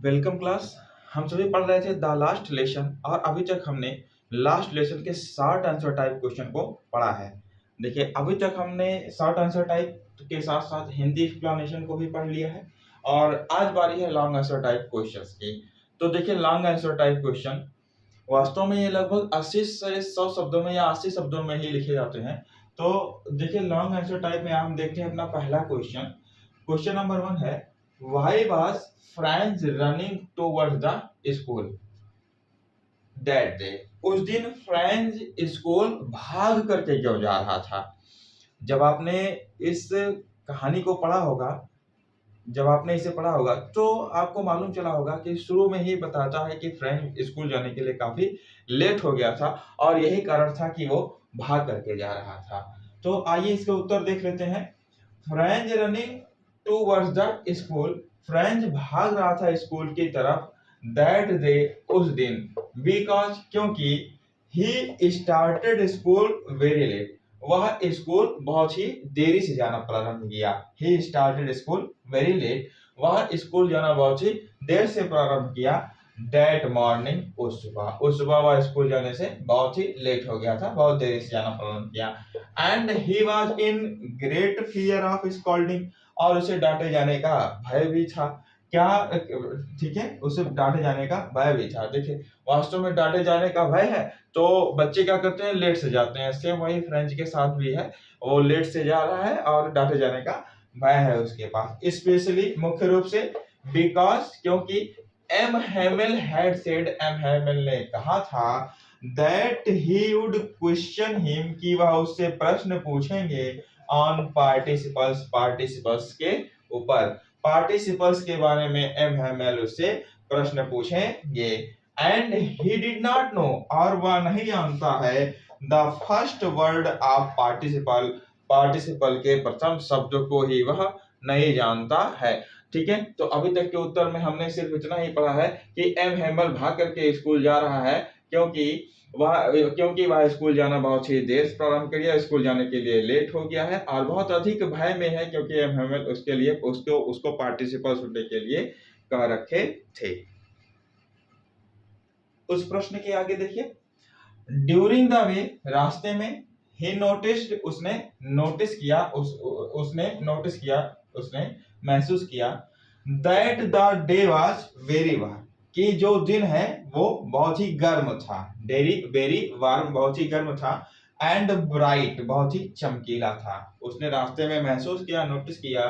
Welcome class. हम सभी पढ़ रहे थे द लास्ट लेसन और अभी तक हमने लास्ट लेसन के शॉर्ट आंसर टाइप क्वेश्चन को पढ़ा है। देखिए अभी तक हमने शॉर्ट आंसर टाइप के साथ साथ हिंदी एक्सप्लेनेशन को भी पढ़ लिया है और आज बारी है लॉन्ग आंसर टाइप क्वेश्चंस की। तो देखिए लॉन्ग आंसर टाइप क्वेश्चन वास्तव में ये लगभग 80 से 100 शब्दों में या 80 शब्दों में ही लिखे जाते हैं। तो देखिए लॉन्ग आंसर टाइप में हम देखते हैं अपना पहला क्वेश्चन। क्वेश्चन नंबर 1 है, why was French running towards the school that day. उस दिन फ्रेंच स्कूल भाग करके क्यों जा रहा था। जब आपने इस कहानी को पढ़ा होगा, जब आपने इसे पढ़ा होगा तो आपको मालूम चला होगा कि शुरू में ही बताता है कि फ्रेंच स्कूल जाने के लिए काफी लेट हो गया था और यही कारण था कि वो भाग करके जा रहा था। तो आइए इसका उत्तर देख लेते हैं। French running towards the school, French भाग रहा था स्कूल की तरफ। दैट डे, उस दिन। बिकॉज, क्योंकि he started school very late, वह स्कूल बहुत ही देरी से जाना प्रारंभ किया। He started school very late, वह स्कूल जाना बहुत ही देर से प्रारंभ किया। दैट मॉर्निंग, उस सुबह वह स्कूल जाने से बहुत ही लेट हो गया था, बहुत देरी से जाना प्रारंभ किया। And he was in great fear of scolding, और उसे डांटे जाने का भय भी था। क्या, ठीक है, उसे डांटे जाने का भय भी था। देखिए वास्तव में डांटे जाने का भय है तो बच्चे क्या करते हैं, लेट से जाते हैं। सेम वही फ्रेंच के साथ भी है, वो लेट से जा रहा है और डांटे जाने का भय है उसके पास। स्पेशली, मुख्य रूप से, बिकॉज, क्योंकि M Hamel had said, M Hamel ने कहा था, that he would question him, कि वह उससे प्रश्न पूछेंगे, ऑन पार्टिसिपल्स, पार्टिसिपल्स के ऊपर। पार्टिसिपल्स के बारे में एम हेमिल उससे प्रश्न पूछेंगे। And he did not know, और वह नहीं जानता है, the first word of participle, participle के प्रथम शब्द को ही वह नहीं जानता है। ठीक है, तो अभी तक के उत्तर में हमने सिर्फ इतना ही पढ़ा है कि एम हेमल भाग करके स्कूल जा रहा है क्योंकि वह स्कूल जाना बहुत ही देर से प्रारंभ किया, स्कूल जाने के लिए लेट हो गया है और बहुत अधिक भय में है क्योंकि एम हेमल उसके लिए उसको पार्टिसिपल सुनने के लिए कह रखे थे। उस प्रश्न के आगे देखिए, ड्यूरिंग द वे, रास्ते में, ही नोटिस्ड, उसने नोटिस किया, उसने महसूस किया, that the day was very warm, कि जो दिन है वो बहुत ही गर्म था। डेरी वेरी वार्म, बहुत ही गर्म था। एंड ब्राइट, बहुत ही चमकीला था। उसने रास्ते में महसूस किया, नोटिस किया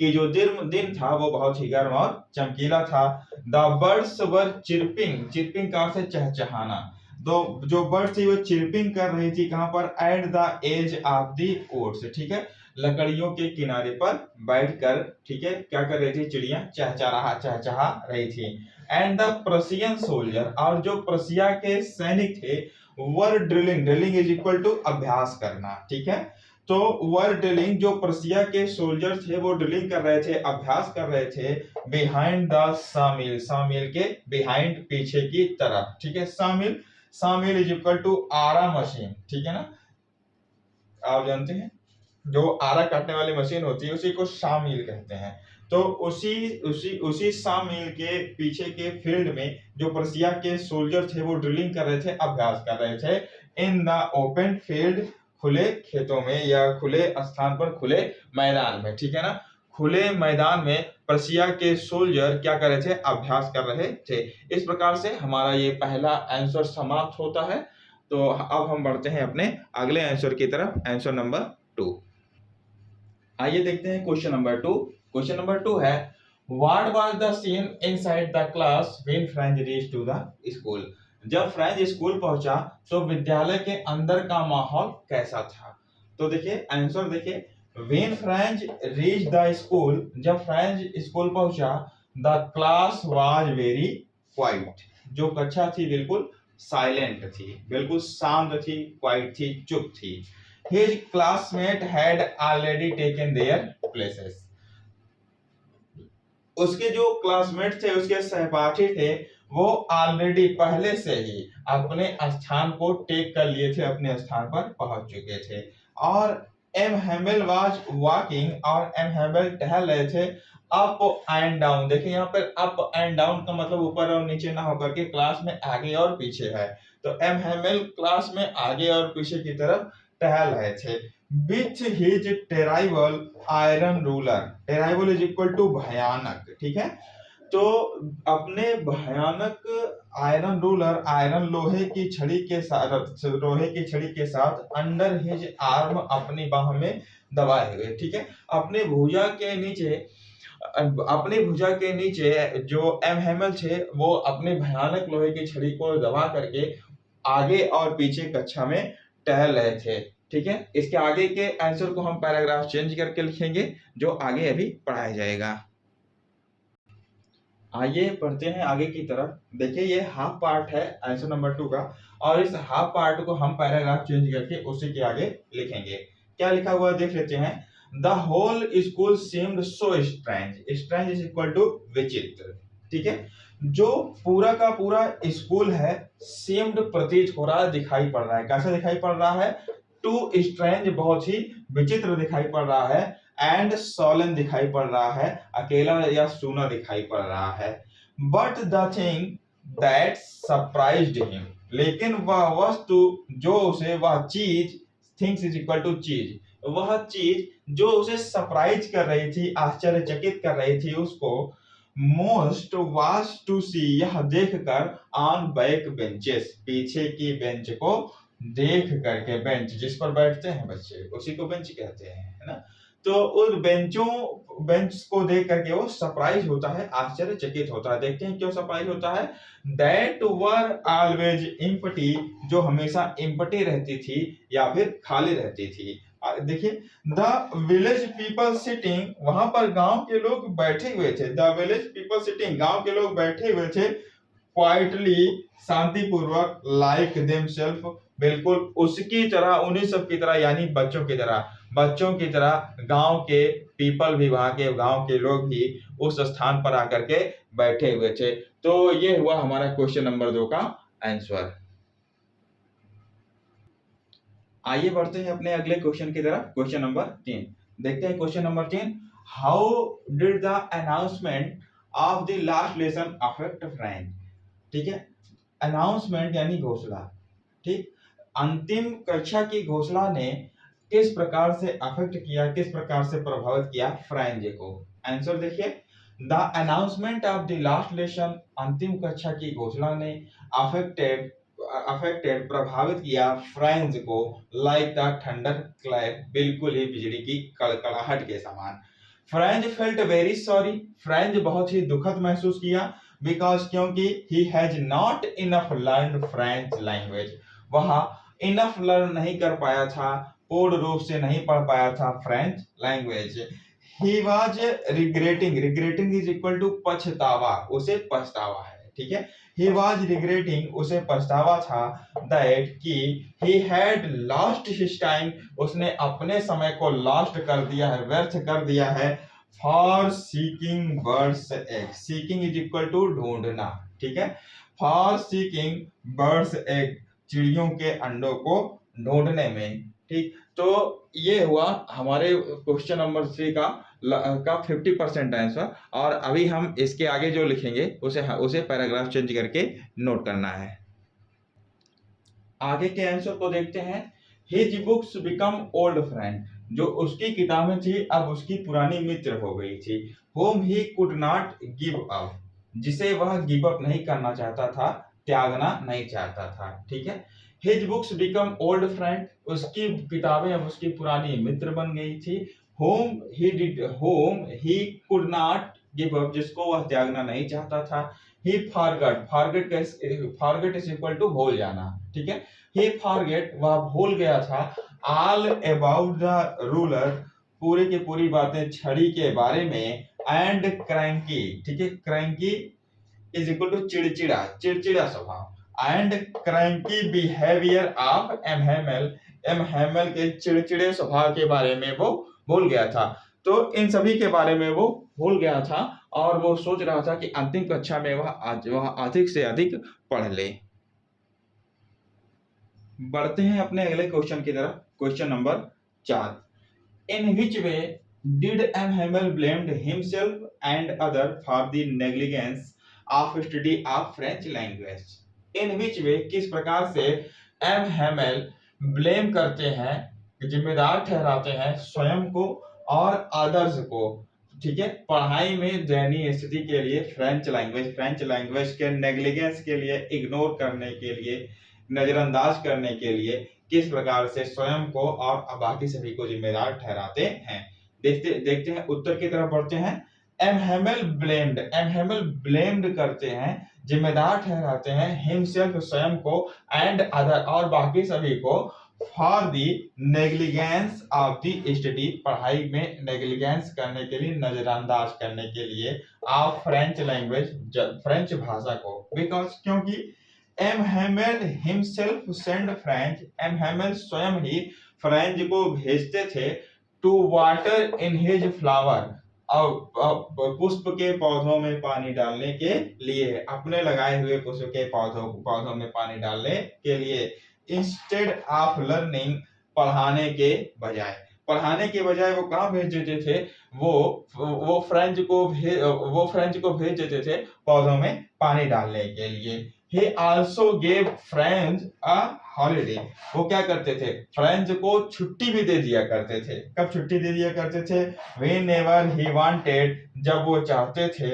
कि जो दिन था वो बहुत ही गर्म और चमकीला था। The birds were chirping, chirping का अर्थ है चहचहाना। तो जो बर्ड्स थी वो चिरपिंग कर रही थी, कहां पर, at the edge of the woods, ठीक है, लकड़ियों के किनारे पर बैठकर, ठीक है, क्या कर रही थी, चिड़िया चहचहा रही थी। एंड द प्रशियन सोल्जर, और जो प्रशिया के सैनिक थे, were drilling, drilling is equal to अभ्यास करना, ठीक है, तो वर ड्रिलिंग, जो प्रशिया के सोल्जर थे वो ड्रिलिंग कर रहे थे, अभ्यास कर रहे थे, बिहाइंड द सामिल, सामिल के बिहाइंड, पीछे की तरफ, ठीक है। Sawmill, sawmill is equal to आरा मशीन, ठीक है ना, आप जानते हैं जो आरा काटने वाली मशीन होती है उसी को सामिल कहते हैं। तो उसी उसी उसी सामिल के पीछे के फील्ड में जो प्रशिया के सोल्जर थे वो ड्रिलिंग कर रहे थे, अभ्यास कर रहे थे। इन द ओपन फील्ड, खुले खेतों में या खुले स्थान पर, खुले मैदान में, ठीक है ना, खुले मैदान में प्रशिया के सोल्जर क्या कर रहे थे, अभ्यास कर रहे थे। इस प्रकार से हमारा ये पहला आंसर समाप्त होता है। तो अब हम बढ़ते हैं अपने अगले आंसर की तरफ, आंसर नंबर 2। आइए देखते हैं क्वेश्चन नंबर 2। क्वेश्चन नंबर 2 है, what was the scene inside the class when Franz reached to the school. जब फ्रेंच स्कूल पहुंचा तो विद्यालय के अंदर का माहौल कैसा था। तो देखिए आंसर देखिए, when Franz reached the school, जब फ्रेंच स्कूल पहुंचा, the class was very quite, जो कक्षा थी बिल्कुल साइलेंट थी, बिल्कुल शांत थी, क्वाइट थी, चुप थी। His classmate had already taken their places. उसके जो क्लासमेट थे, उसके सहपाठी थे, वो ऑलरेडी पहले से ही अपने स्थान को टेक कर लिए थे, अपने स्थान पर पहुंच चुके थे। और एम हेमिल वाज वॉकिंग, और एम हेमिल टहल रहे थे अप एंड डाउन। देखिए यहाँ पर अप एंड डाउन का मतलब ऊपर और नीचे ना होकर के क्लास में आगे और पीछे है। तो एम हेमिल क्लास में आगे और पीछे की तरफ टहल रहे थे। With his terrible iron ruler, terrible is equal to भयानक, ठीक है। तो अपने भयानक आयरन रूलर, आयरन लोहे की छड़ी के साथ अंडर हिज आर्म, अपनी बाह में दबाए हुए, ठीक है। अपने भुजा के नीचे जो एम हेमल थे वो अपने भयानक लोहे की छड़ी को दबा करके आगे और पीछे कक्षा में टहल रहे थे, ठीक है। इसके आगे के आंसर को हम पैराग्राफ चेंज करके लिखेंगे जो आगे अभी पढ़ाया जाएगा। आइए पढ़ते हैं आगे की तरफ। देखिए ये हाफ पार्ट है आंसर नंबर 2 का, और इस हाफ पार्ट को हम पैराग्राफ चेंज करके उसी के आगे लिखेंगे। क्या लिखा हुआ देख लेते हैं। The whole school seemed so strange, strange is equal to विचित्र, ठीक है। जो पूरा का पूरा स्कूल है सीम्ड प्रतीत हो रहा है, दिखाई पड़ रहा है। कैसा दिखाई पड़ रहा है? टू स्ट्रेंज बहुत ही विचित्र दिखाई पड़ रहा है, एंड सोलन दिखाई पड़ रहा है, अकेला या सूना दिखाई पड़ रहा है। But the thing that surprised him, लेकिन वह वस्तु जो उसे, वह चीज, थिंग्स इज इक्वल टू चीज, वह चीज जो उसे सरप्राइज कर रही थी, आश्चर्यचकित कर रही थी उसको, मोस्ट वाज टू सी, यह देखकर, ऑन बैक बेंचेस, पीछे की बेंच को देख करके, बेंच जिस पर बैठते हैं बच्चे उसी को बेंच कहते हैं, है ना। तो उस बेंच को देख करके वो सरप्राइज होता है, आश्चर्यचकित होता है। देखते हैं क्यों सरप्राइज होता है। दैट वर ऑलवेज एम्प्टी, जो हमेशा एम्प्टी रहती थी या फिर खाली रहती थी। देखिए, द विलेज पीपल सिटिंग, वहां पर गांव के लोग बैठे हुए थे। द विलेज पीपल सिटिंग, गांव के लोग बैठे हुए थे, क्वाइटली, शांतिपूर्वक, लाइक देमसेल्फ, बिल्कुल उसकी तरह, उन्हीं सब की तरह, यानी बच्चों की तरह गांव के पीपल भी, वहां के गांव के लोग भी उस स्थान पर आकर के बैठे हुए थे। तो ये हुआ हमारा क्वेश्चन नंबर 2 का आंसर। आइए बढ़ते हैं अपने अगले क्वेश्चन की तरफ। क्वेश्चन नंबर 3 देखते हैं। Question number 3, how did the announcement of the last lesson affect French, ठीक है। अनाउंसमेंट यानी घोषणा, ठीक। अंतिम कक्षा की घोषणा ने किस प्रकार से अफेक्ट किया, किस प्रकार से प्रभावित किया फ्रेंच को। आंसर देखिए, the announcement of the last lesson, अंतिम कक्षा की घोषणा ने अफेक्टेड प्रभावित किया फ्रेंच को, लाइक द थंडर क्लैप, बिल्कुल ही बिजली की कड़कड़ाहट के समान। French felt very sorry, French बहुत ही दुखद महसूस किया, बिकॉज, क्योंकि he has not enough learn French language, वह इनफ लर्न नहीं कर पाया था, पूर्ण रूप से नहीं पढ़ पाया था French language. He was regretting is equal to पछतावा, उसे पछतावा है, ठीक है। ही वाज रिग्रेटिंग, उसे पछतावा था, दैट कि he had lost his time, उसने अपने समय को लॉस्ट कर दिया है, व्यर्थ कर दिया है, for seeking birds egg, seeking is equal to ढूंढना, ठीक है। फॉर सीकिंग बर्ड्स एग, चिड़ियों के अंडों को ढूंढने में, ठीक। तो ये हुआ हमारे क्वेश्चन नंबर 3 का 50% आंसर, और अभी हम इसके आगे जो लिखेंगे उसे पैराग्राफ चेंज करके नोट करना है। आगे के आंसर को देखते हैं। His books become old friend, जो उसकी किताबें थी अब उसकी पुरानी मित्र हो गई थी। Home he could not give up, जिसे वह गिव अप नहीं करना चाहता था, त्यागना नहीं चाहता था, ठीक है। His books become old friend, उसकी किताबें अब उसकी पुरानी मित्र बन गई थी। Home he could not give up, जिसको वह त्यागना नहीं चाहता था। ही फॉरगेट इज इक्वल टू भूल जाना, ठीक है। ही फॉरगेट, वह भूल गया था, ऑल अबाउट द रूलर, पूरी की पूरी बातें छड़ी के बारे में, एंड क्रैंकी, ठीक है। क्रैंकी इज इक्वल टू चिड़चिड़ा स्वभाव, and cranky behaviour of M Hamel, M Hamel के चिड़चिड़े स्वभाव के बारे में वो भूल गया था। तो इन सभी के बारे में वो भूल गया था, और वो सोच रहा था कि अंतिम कक्षा में वह अधिक से अधिक पढ़ ले। बढ़ते हैं अपने अगले क्वेश्चन की तरफ। Question number 4 In which way did M. Hamel blamed himself and other for the negligence of study of French language? In which way, किस प्रकार से एम हैमेल ब्लेम करते हैं, जिम्मेदार ठहराते हैं स्वयं को और अदर्स को, ठीक है, पढ़ाई में दयनीय स्थिति के लिए, फ्रेंच लैंग्वेज के नेग्लिजेंस के लिए, इग्नोर करने के लिए, नजरअंदाज करने के लिए किस प्रकार से स्वयं को और बाकी सभी को जिम्मेदार ठहराते हैं। देखते देखते हैं, उत्तर की तरफ बढ़ते हैं। एम हैमेल ब्लेम्ड करते हैं, जिम्मेदार ठहराते हैं, हिमसेल्फ स्वयं को, एंड अदर और बाकी सभी को, for the negligence of the study पढ़ाई में नेग्लिजेंस करने के लिए, नजरअंदाज करने के लिए, ऑफ फ्रेंच लैंग्वेज फ्रेंच भाषा को। बिकॉज क्योंकि M Hamel himself send Franz, M Hamel स्वयं ही फ्रेंच को भेजते थे, to water in his flower और पुष्प के पौधों में पानी डालने के लिए, अपने लगाए हुए पुष्प के पौधों में पानी डालने के लिए, इंस्टेड ऑफ लर्निंग पढ़ाने के बजाय वो कहाँ भेज देते थे, वो फ्रेंच को भेज देते थे पौधों में पानी डालने के लिए। He also gave French a holiday. वो क्या करते थे, फ्रेंच को छुट्टी भी दे दिया करते थे। कब छुट्टी दे दिया करते थे? Whenever he wanted, जब वो चाहते थे,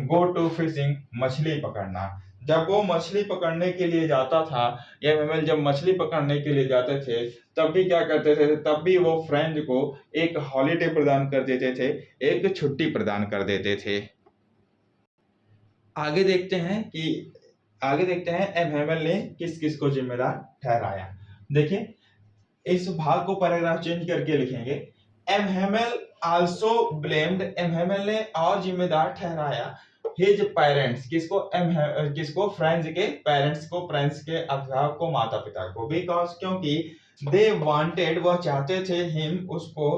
go to fishing, मछली पकड़ना। जब वो मछली पकड़ने के लिए जाता था, या एमएमएल जब मछली पकड़ने के लिए जाते थे, तब भी क्या करते थे, तब भी वो फ्रेंच को एक हॉलीडे प्रदान कर देते थे, एक छुट्टी प्रदान कर देते थे। आगे देखते हैं एम हैमेल ने किस किस को जिम्मेदार ठहराया। देखिए, इस भाग को पैराग्राफ चेंज करके लिखेंगे। M Hamel also blamed, M Hamel ने और जिम्मेदार ठहराया, हिज पेरेंट्स, किसको फ्रेंच के पेरेंट्स को, फ्रेंच के अभिभावक को, माता पिता को। बिकॉज क्योंकि दे वांटेड, वह चाहते थे, हिम उसको,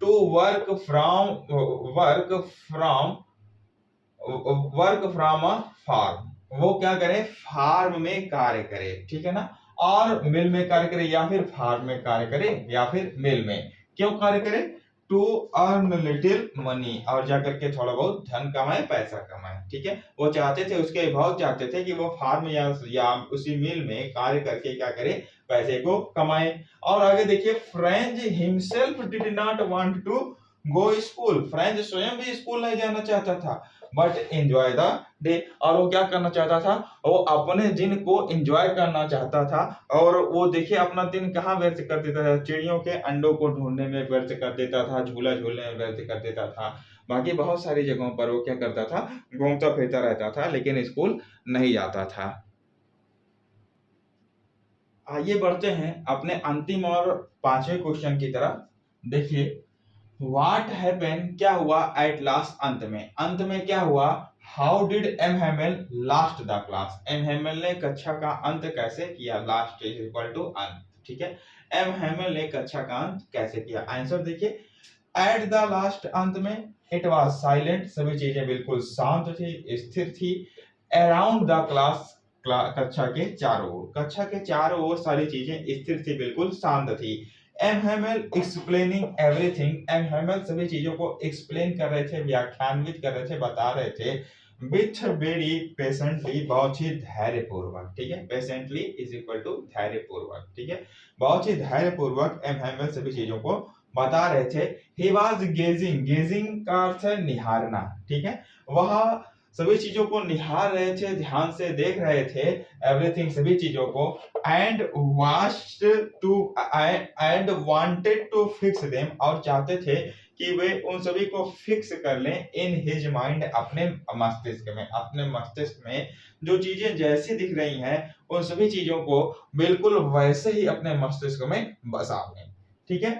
to work from a farm, वो क्या करे, फार्म में कार्य करे, ठीक है ना, और मिल में कार्य करे, या फिर फार्म में कार्य करे, या फिर मिल में। क्यों कार्य करे? टू अर्न लिटिल मनी, और जाकर के थोड़ा बहुत धन कमाए, पैसा कमाए, ठीक है। वो चाहते थे, उसके अभिभावक चाहते थे कि वो फार्म या उसी मिल में कार्य करके क्या करे, पैसे को कमाए। और आगे देखिए, Franz himself did not want to go school, Franz स्वयं भी स्कूल नहीं जाना चाहता था, बट एंजॉय द डे, और वो क्या करना चाहता था, वो अपने दिन को एंजॉय करना चाहता था। और वो देखिए अपना दिन कहाँ व्यर्थ कर देता था, चिड़ियों के अंडों को ढूंढने में व्यर्थ कर देता था, झूला झूलने में व्यर्थ कर देता था, बाकी बहुत सारी जगहों पर वो क्या करता था, घूमता फिरता रहता था, लेकिन स्कूल नहीं जाता था। आइए बढ़ते हैं अपने अंतिम और 5वें क्वेश्चन की तरफ। देखिए, What happened, क्या हुआ, at last, अंत में क्या हुआ, How did M. Hamel last the class, M. Hamel ने कक्षा का अंत कैसे किया, last is equal to अंत, ठीक है। M. Hamel ने कक्षा का अंत कैसे किया, आंसर देखिए, at the last, अंत में, it was silent, सभी चीजें बिल्कुल शांत थी, स्थिर थी, around the class, कक्षा के चारों ओर सारी चीजें स्थिर थी, बिल्कुल शांत थी। M Hamel explaining everything, M Hamel सभी चीजों को एक्सप्लेन कर रहे थे, व्याख्यान्वित कर रहे थे, बता रहे थे, विथ वेरी पेशेंटली, बहुत ही धैर्यपूर्वक, ठीक है, पेशेंटली इज इक्वल टू धैर्यपूर्वक, ठीक है, बहुत ही धैर्यपूर्वक एम हैमेल सभी चीजों को बता रहे थे। ही वाज गेजिंग का अर्थ है निहारना, ठीक है, वह सभी चीजों को निहार रहे थे, ध्यान से देख रहे थे, एवरीथिंग सभी चीजों को, and wanted to fix them, और चाहते थे कि वे उन सभी को फिक्स कर लें, इन हिज माइंड, अपने मस्तिष्क में जो चीजें जैसी दिख रही हैं, उन सभी चीजों को बिल्कुल वैसे ही अपने मस्तिष्क में बसा लें, ठीक है।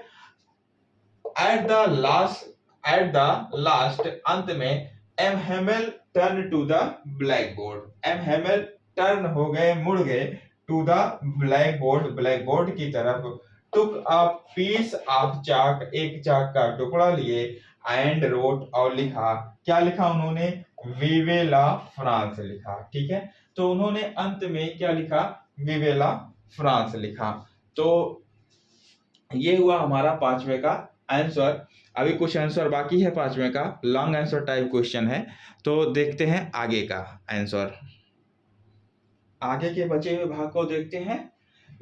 एट द लास्ट, अंत में, M Hamel turn to the blackboard, M Hamel turn हो गए, मुड़ गए, टू द ब्लैक बोर्ड की तरफ, टुक अ पीस ऑफ चाक, एक चाक का टुकड़ा लिए, एंड रोट, और लिखा, क्या लिखा उन्होंने, विवे ला फ्रांस लिखा, ठीक है। तो उन्होंने अंत में क्या लिखा, विवे ला फ्रांस लिखा। तो ये हुआ हमारा 5वें का आंसर। अभी कुछ आंसर बाकी है 5वें का, लॉन्ग आंसर टाइप क्वेश्चन है, तो देखते हैं आगे का आंसर। आगे के बचे हुए भाग को देखते हैं।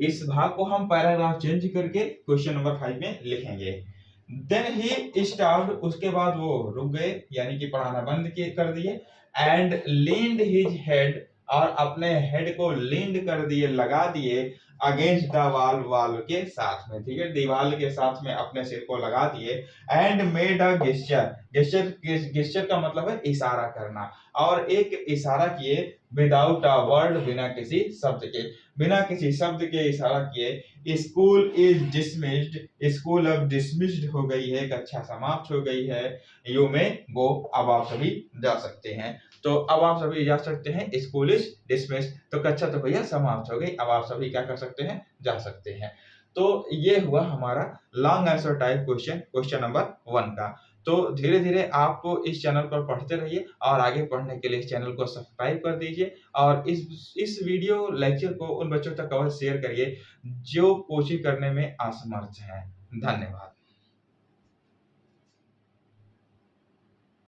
इस भाग को हम पैराग्राफ चेंज करके क्वेश्चन नंबर 5 में लिखेंगे। देन ही स्टॉप्ड, उसके बाद वो रुक गए, यानी कि पढ़ाना बंद कर दिए। एंड लीन्ड हिज हेड, और अपने हेड को लीन्ड कर दिए, लगा दिए, अगेंस्ट द वॉल, वॉल के साथ में, ठीक है, दीवार के साथ में अपने सिर को लगा दिए। And made a gesture, gesture, gesture का मतलब है इशारा करना, और एक इशारा किए, विदाउट अ वर्ड, बिना किसी शब्द के, बिना किसी शब्द के इशारा किए। स्कूल इज डिसमिस्ड, स्कूल अब डिसमिस्ड हो गई है, कक्षा समाप्त हो गई है। यू में गो, अब आप सभी जा सकते हैं। तो अब आप सभी जा सकते हैं, स्कूल इज डिसमिस्ड, तो कक्षा तो भैया समाप्त हो गई, अब आप सभी क्या कर सकते हैं, जा सकते हैं। तो ये हुआ हमारा long answer type question, question number 1 का। तो धीरे धीरे आप इस चैनल पर पढ़ते रहिए, और आगे पढ़ने के लिए इस चैनल को सब्सक्राइब कर दीजिए, और इस वीडियो लेक्चर को उन बच्चों तक अवश्य शेयर करिए जो कोचिंग करने में असमर्थ हैं। धन्यवाद।